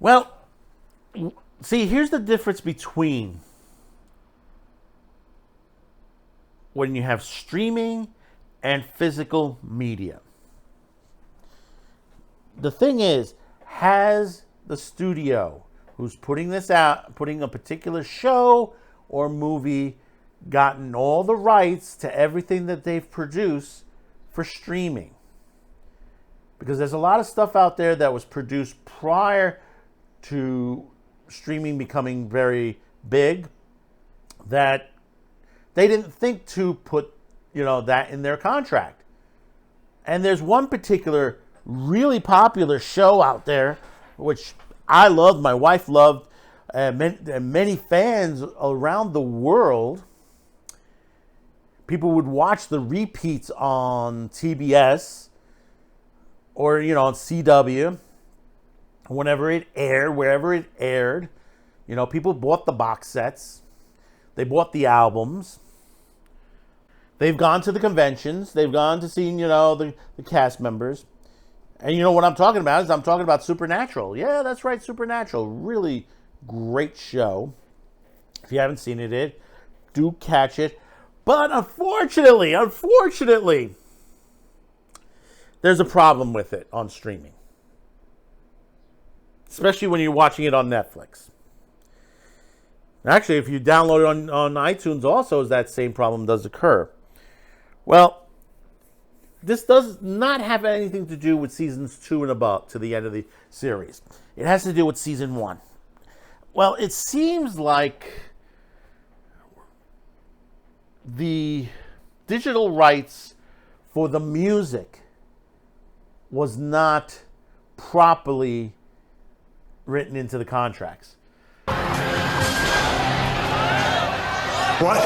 Well, see, here's the difference between when you have streaming and physical media. The thing is, has the studio who's putting this out, putting a particular show or movie, gotten all the rights to everything that they've produced for streaming? Because there's a lot of stuff out there that was produced prior to streaming becoming very big that they didn't think to put, that in their contract. And there's one particular really popular show out there, which I loved, my wife loved, and many fans around the world. People would watch the repeats on TBS or, on CW, whenever it aired, wherever it aired. People bought the box sets. They bought the albums. They've gone to the conventions. They've gone to see, the cast members. And what I'm talking about is I'm talking about Supernatural. Yeah, that's right, Supernatural. Really great show. If you haven't seen it, do catch it. But unfortunately, there's a problem with it on streaming. Especially when you're watching it on Netflix. Actually, if you download it on iTunes also, that same problem does occur. Well, this does not have anything to do with seasons 2 and above to the end of the series. It has to do with season 1. Well, it seems like the digital rights for the music was not properly written into the contracts. What?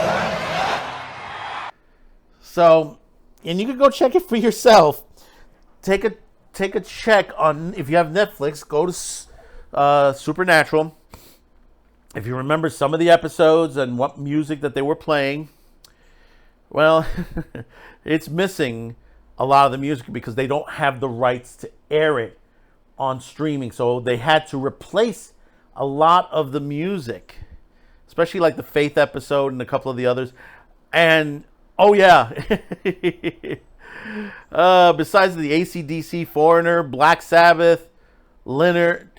So, and you can go check it for yourself. Take a check on, if you have Netflix, go to Supernatural. If you remember some of the episodes and what music that they were playing, well, it's missing a lot of the music because they don't have the rights to air it on streaming. So they had to replace a lot of the music, especially like the Faith episode and a couple of the others. And oh yeah, besides the AC/DC, Foreigner, Black Sabbath, Leonard,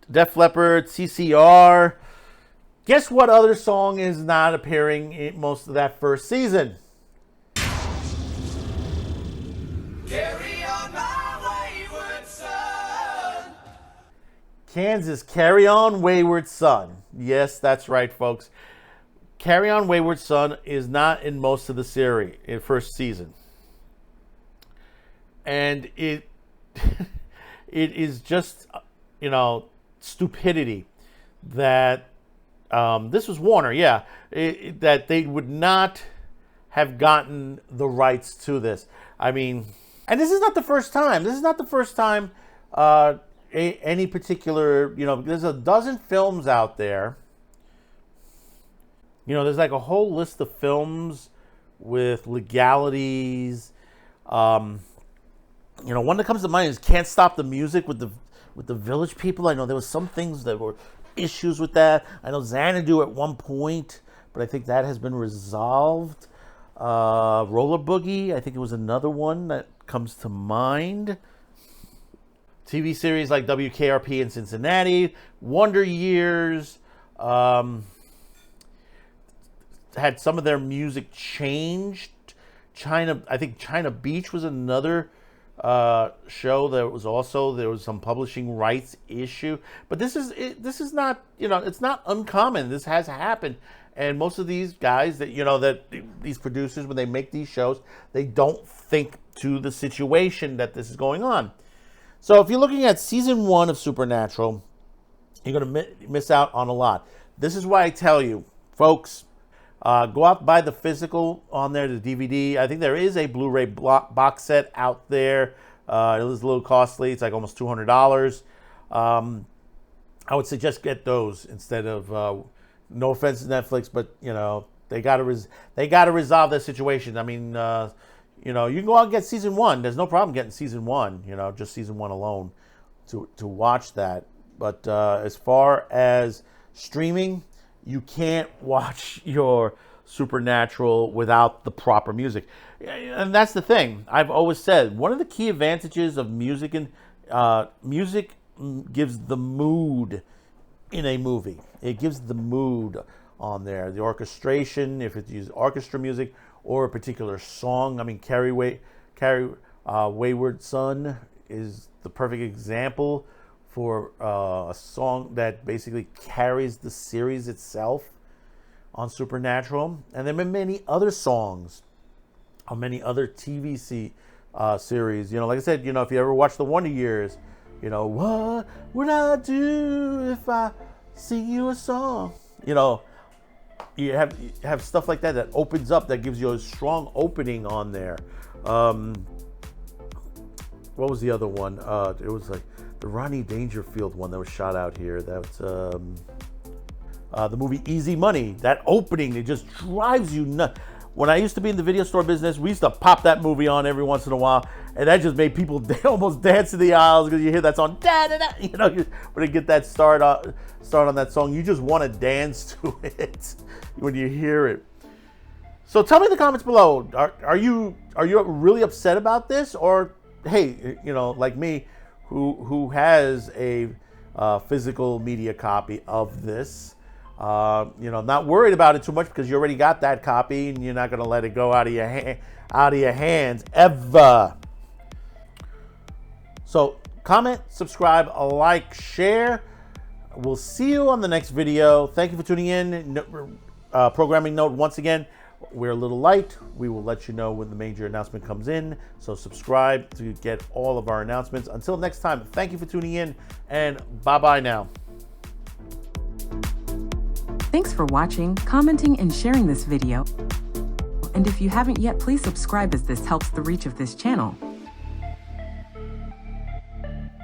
Def Leppard, CCR, guess what other song is not appearing in most of that first season? Carry on my wayward son. Kansas, Carry On Wayward Son. Yes, that's right, folks. Carry On Wayward Son is not in most of the series in first season. And it is just, stupidity that this was Warner, yeah, that they would not have gotten the rights to this. I mean, and this is not the first time. This is not the first time any particular, there's a dozen films out there. There's like a whole list of films with legalities. One that comes to mind is Can't Stop the Music with the Village People. I know there was some things that were issues with that. I know Xanadu at one point, but I think that has been resolved. Roller Boogie, I think it was another one that comes to mind. TV series like WKRP in Cincinnati, Wonder Years, had some of their music changed. I think China Beach was another show that was also, there was some publishing rights issue. But this is not, it's not uncommon. This has happened. And most of these guys that these producers, when they make these shows, they don't think to the situation that this is going on. So if you're looking at season 1 of Supernatural, you're going to miss out on a lot. This is why I tell you, folks, go out and buy the physical on there, the DVD. I think there is a Blu-ray box set out there. It is a little costly. It's like almost $200. I would suggest get those instead of, no offense to Netflix, but, they got to resolve that situation. I mean, you can go out and get season 1. There's no problem getting season 1, just season 1 alone to watch that. But as far as streaming, you can't watch your Supernatural without the proper music. And that's the thing. I've always said one of the key advantages of music and music gives the mood in a movie. It gives the mood on there. The orchestration, if it's used orchestra music or a particular song. I mean, Wayward Son is the perfect example for a song that basically carries the series itself on Supernatural. And there have been many other songs on many other TV series. You know, like I said, you know, if you ever watch The Wonder Years, you know, what would I do if I sing you a song? You know, you have stuff like that opens up, that gives you a strong opening on there. What was the other one? It was like the Rodney Dangerfield one that was shot out here. That's the movie Easy Money. That opening, it just drives you nuts. When I used to be in the video store business, we used to pop that movie on every once in a while, and that just made people almost dance in the aisles because you hear that song, da da da. You know, when you get that start on that song, you just want to dance to it when you hear it. So tell me in the comments below, are you really upset about this, or hey, you know, like me, who has a physical media copy of this? You know, not worried about it too much because you already got that copy and you're not going to let it go out of your hands ever. So comment, subscribe, like, share. We'll see you on the next video. Thank you for tuning in. Programming note once again, we're a little light. We will let you know when the major announcement comes in. So subscribe to get all of our announcements. Until next time, thank you for tuning in, and bye-bye now. Thanks for watching, commenting, and sharing this video. And if you haven't yet, please subscribe, as this helps the reach of this channel.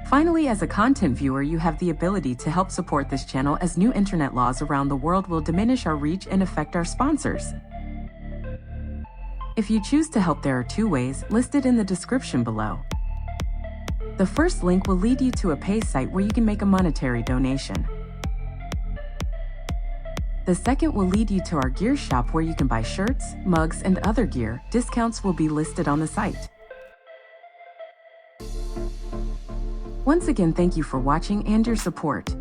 Finally, as a content viewer, you have the ability to help support this channel, as new internet laws around the world will diminish our reach and affect our sponsors. If you choose to help, there are two ways listed in the description below. The first link will lead you to a pay site where you can make a monetary donation. The second will lead you to our gear shop where you can buy shirts, mugs, and other gear. Discounts will be listed on the site. Once again, thank you for watching and your support.